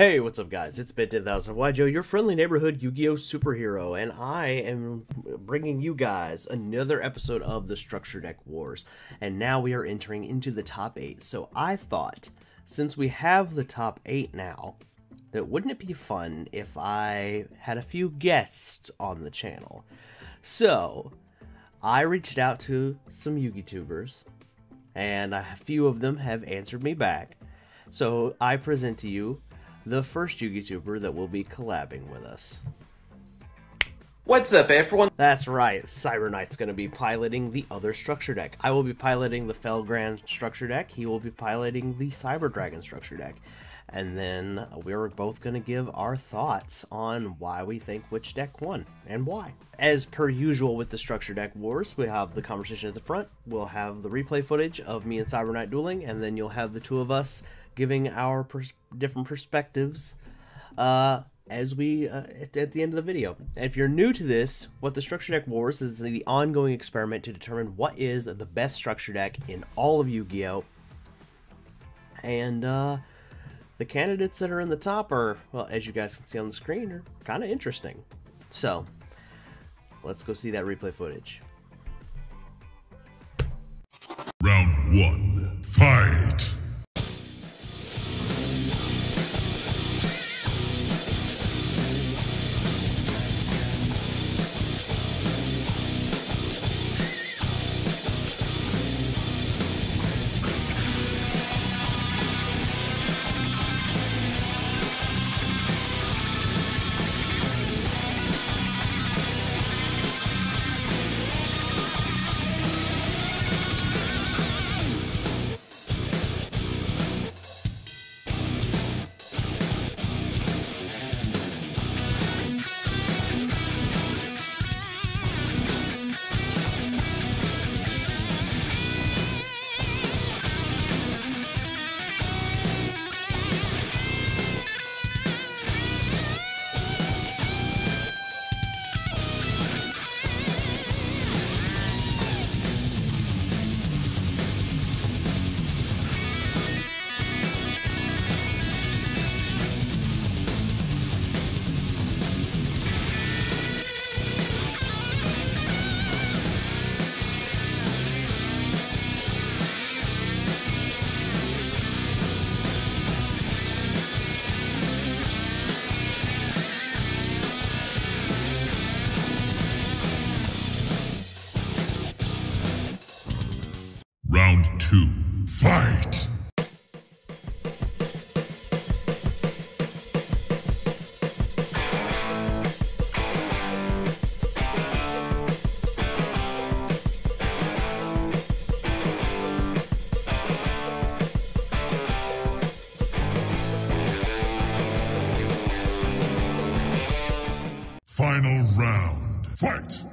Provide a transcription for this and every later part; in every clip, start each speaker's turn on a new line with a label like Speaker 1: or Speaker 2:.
Speaker 1: Hey, what's up guys? It's Bit10,000 yugioh, your friendly neighborhood Yu-Gi-Oh superhero, and I am bringing you guys another episode of the Structure Deck Wars. And now we are entering into the top 8. So I thought, since we have the top 8 now, that wouldn't it be fun if I had a few guests on the channel? So I reached out to some Yu-Gi-Tubers, and a few of them have answered me back. So I present to you the first Yu-Gi-Tuber that will be collabing with us.
Speaker 2: What's up, everyone?
Speaker 1: That's right, Cyber Knight's going to be piloting the other structure deck. I will be piloting the Felgrand structure deck. He will be piloting the Cyber Dragon structure deck. And then we're both going to give our thoughts on why we think which deck won and why. As per usual with the Structure Deck Wars, we have the conversation at the front. We'll have the replay footage of me and Cyber Knight dueling, and then you'll have the two of us giving our different perspectives as we at the end of the video. And if you're new to this, what the Structure Deck Wars is the ongoing experiment to determine what is the best structure deck in all of Yu-Gi-Oh! And the candidates that are in the top are, well, as you guys can see on the screen, are kind of interesting. So let's go see that replay footage.
Speaker 3: Round 1, fight! Round 2, fight! Final round, fight!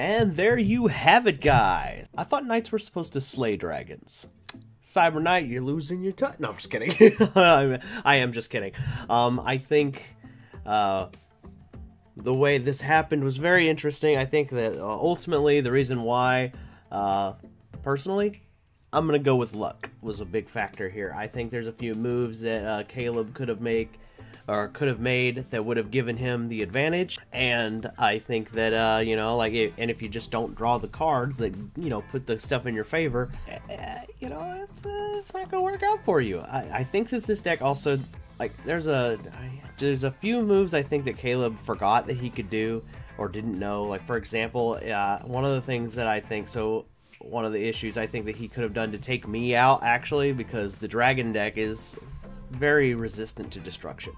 Speaker 1: And there you have it, guys. I thought knights were supposed to slay dragons. Cyber Knight, you're losing your touch. No, I'm just kidding. I am just kidding. I think the way this happened was very interesting. I think that ultimately the reason why, personally, I'm going to go with luck was a big factor here. I think there's a few moves that Caleb could have made or could have made that would have given him the advantage. And I think that, you know, like, and if you just don't draw the cards that, you know, put the stuff in your favor, you know, it's not going to work out for you. I think that this deck also, like, there's a few moves I think that Caleb forgot that he could do or didn't know. Like, for example, one of the things that I think, so one of the issues I think that he could have done to take me out, actually, because the dragon deck is very resistant to destruction.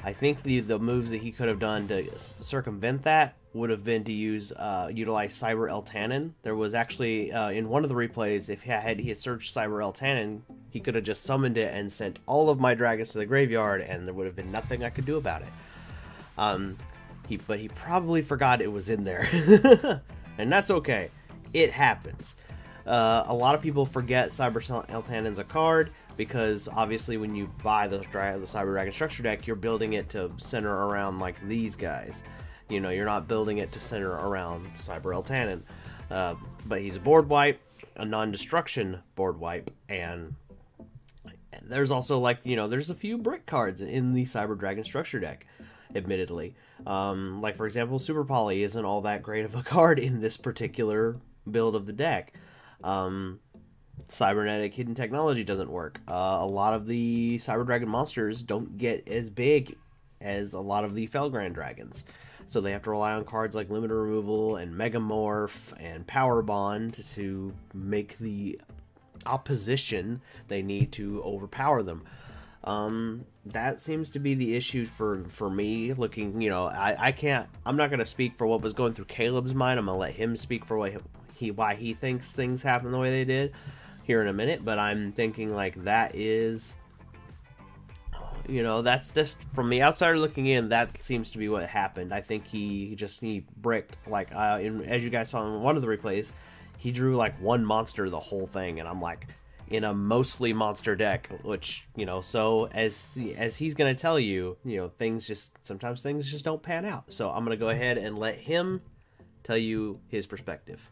Speaker 1: I think the moves that he could have done to circumvent that would have been to utilize Cyber Eltanin. There was actually, in one of the replays, if he had searched Cyber Eltanin, he could have just summoned it and sent all of my dragons to the graveyard, and there would have been nothing I could do about it. But he probably forgot it was in there. And that's okay. It happens. A lot of people forget Cyber Eltanin's a card, because obviously when you buy the Cyber Dragon structure deck, you're building it to center around like these guys. You know, you're not building it to center around Cyber Eltanin. But he's a board wipe, a non-destruction board wipe, and there's also, like, you know, there's a few brick cards in the Cyber Dragon structure deck, admittedly. Like, for example, Super Poly isn't all that great of a card in this particular build of the deck. Cybernetic Hidden Technology doesn't work. A lot of the Cyber Dragon monsters don't get as big as a lot of the Felgrand dragons, so they have to rely on cards like Limiter Removal and Megamorph and Power Bond to make the opposition they need to overpower them. That seems to be the issue for me. Looking, you know, I'm not going to speak for what was going through Caleb's mind. I'm going to let him speak for why he thinks things happen the way they did here in a minute, but I'm thinking, like, that is, you know, that's just from the outsider looking in, that seems to be what happened. I think he bricked, like, as you guys saw in one of the replays, he drew like one monster the whole thing, and I'm like, in a mostly monster deck, which, you know, so as he's gonna tell you, you know, sometimes things just don't pan out. So I'm gonna go ahead and let him tell you his perspective.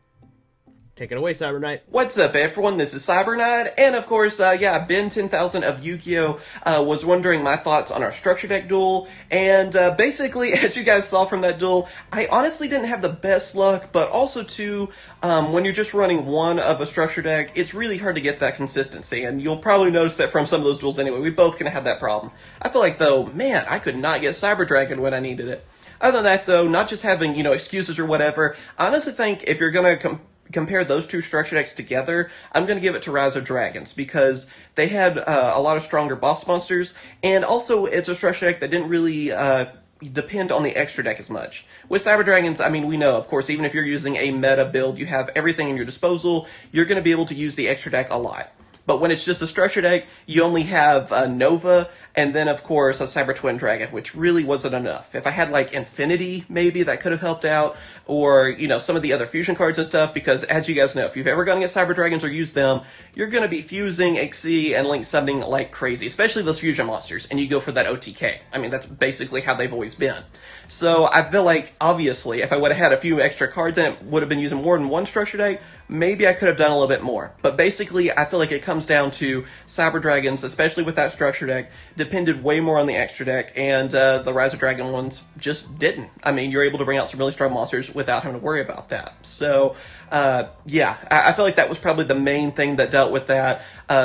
Speaker 1: Take it away, Cyber Knight.
Speaker 2: What's up, everyone? This is Cyber Knight, and of course, yeah, Ben 10,000 of Yu-Gi-Oh! Was wondering my thoughts on our structure deck duel, and basically, as you guys saw from that duel, I honestly didn't have the best luck, but also, too, when you're just running one of a structure deck, it's really hard to get that consistency, and you'll probably notice that from some of those duels anyway. We both gonna have that problem. I feel like, though, man, I could not get Cyber Dragon when I needed it. Other than that, though, not just having, you know, excuses or whatever, I honestly think if you're gonna compare those two structure decks together, I'm going to give it to Rise of Dragons, because they had a lot of stronger boss monsters, and also it's a structure deck that didn't really depend on the extra deck as much. With Cyber Dragons, I mean, we know, of course, even if you're using a meta build, you have everything in your disposal, you're going to be able to use the extra deck a lot. But when it's just a structure deck, you only have Nova, and then, of course, a Cyber Twin Dragon, which really wasn't enough. If I had, like, Infinity, maybe, that could have helped out, or, you know, some of the other fusion cards and stuff, because, as you guys know, if you've ever gone to get Cyber Dragons or used them, you're going to be fusing, XC, and Link summoning like crazy, especially those fusion monsters, and you go for that OTK. I mean, that's basically how they've always been. So, I feel like, obviously, if I would have had a few extra cards in it, would have been using more than one structure deck, maybe I could have done a little bit more. But basically, I feel like it comes down to Cyber Dragons, especially with that structure deck, depended way more on the extra deck, and the Rise of Dragon ones just didn't. I mean, you're able to bring out some really strong monsters without having to worry about that. So, yeah, I feel like that was probably the main thing that dealt with that.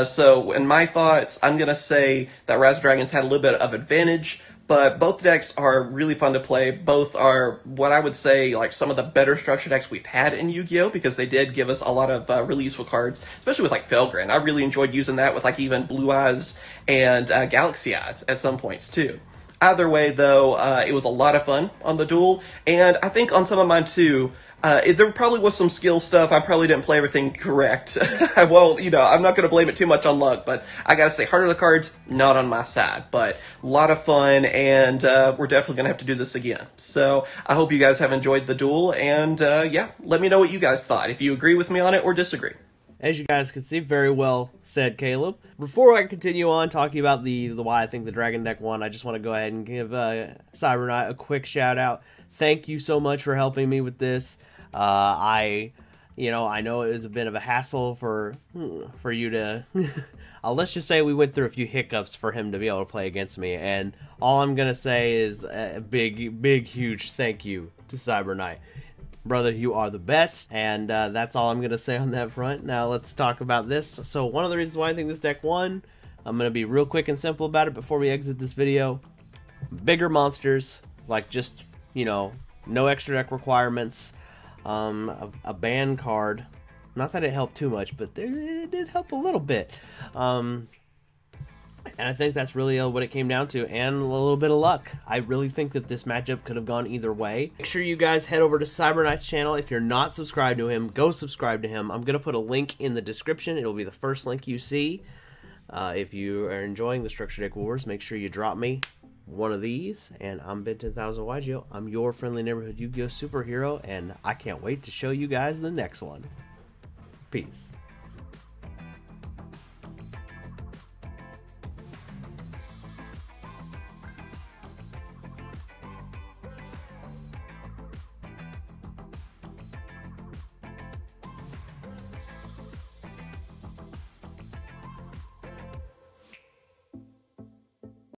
Speaker 2: So, in my thoughts, I'm going to say that Rise of Dragons had a little bit of advantage, but both decks are really fun to play. Both are what I would say, like, some of the better structure decks we've had in Yu-Gi-Oh! Because they did give us a lot of really useful cards, especially with, like, Felgrand. I really enjoyed using that with, like, even Blue Eyes and Galaxy Eyes at some points, too. Either way, though, it was a lot of fun on the duel, and I think on some of mine, too, there probably was some skill stuff. I probably didn't play everything correct. Well, you know, I'm not going to blame it too much on luck, but I got to say, Heart of the Cards, not on my side. But a lot of fun, and we're definitely going to have to do this again. So I hope you guys have enjoyed the duel, and yeah, let me know what you guys thought, if you agree with me on it or disagree.
Speaker 1: As you guys can see, very well said, Caleb. Before I continue on talking about the why I think the Dragon deck won, I just want to go ahead and give Cyber Knight a quick shout out. Thank you so much for helping me with this. I know it was a bit of a hassle for you to. let's just say we went through a few hiccups for him to be able to play against me, and all I'm gonna say is a big, huge thank you to Cyber Knight. Brother, you are the best, and that's all I'm gonna say on that front. Now let's talk about this. So one of the reasons why I think this deck won, I'm gonna be real quick and simple about it before we exit this video. Bigger monsters, like just, you know, no extra deck requirements, a ban card. Not that it helped too much, but it did help a little bit. And I think that's really what it came down to, and a little bit of luck. I really think that this matchup could have gone either way. Make sure you guys head over to Cyber Knight's channel. If you're not subscribed to him, go subscribe to him. I'm going to put a link in the description. It'll be the first link you see. If you are enjoying the Structure Deck Wars, make sure you drop me one of these. And I'm Ben10000 yugioh. I'm your friendly neighborhood Yu-Gi-Oh superhero, and I can't wait to show you guys the next one. Peace.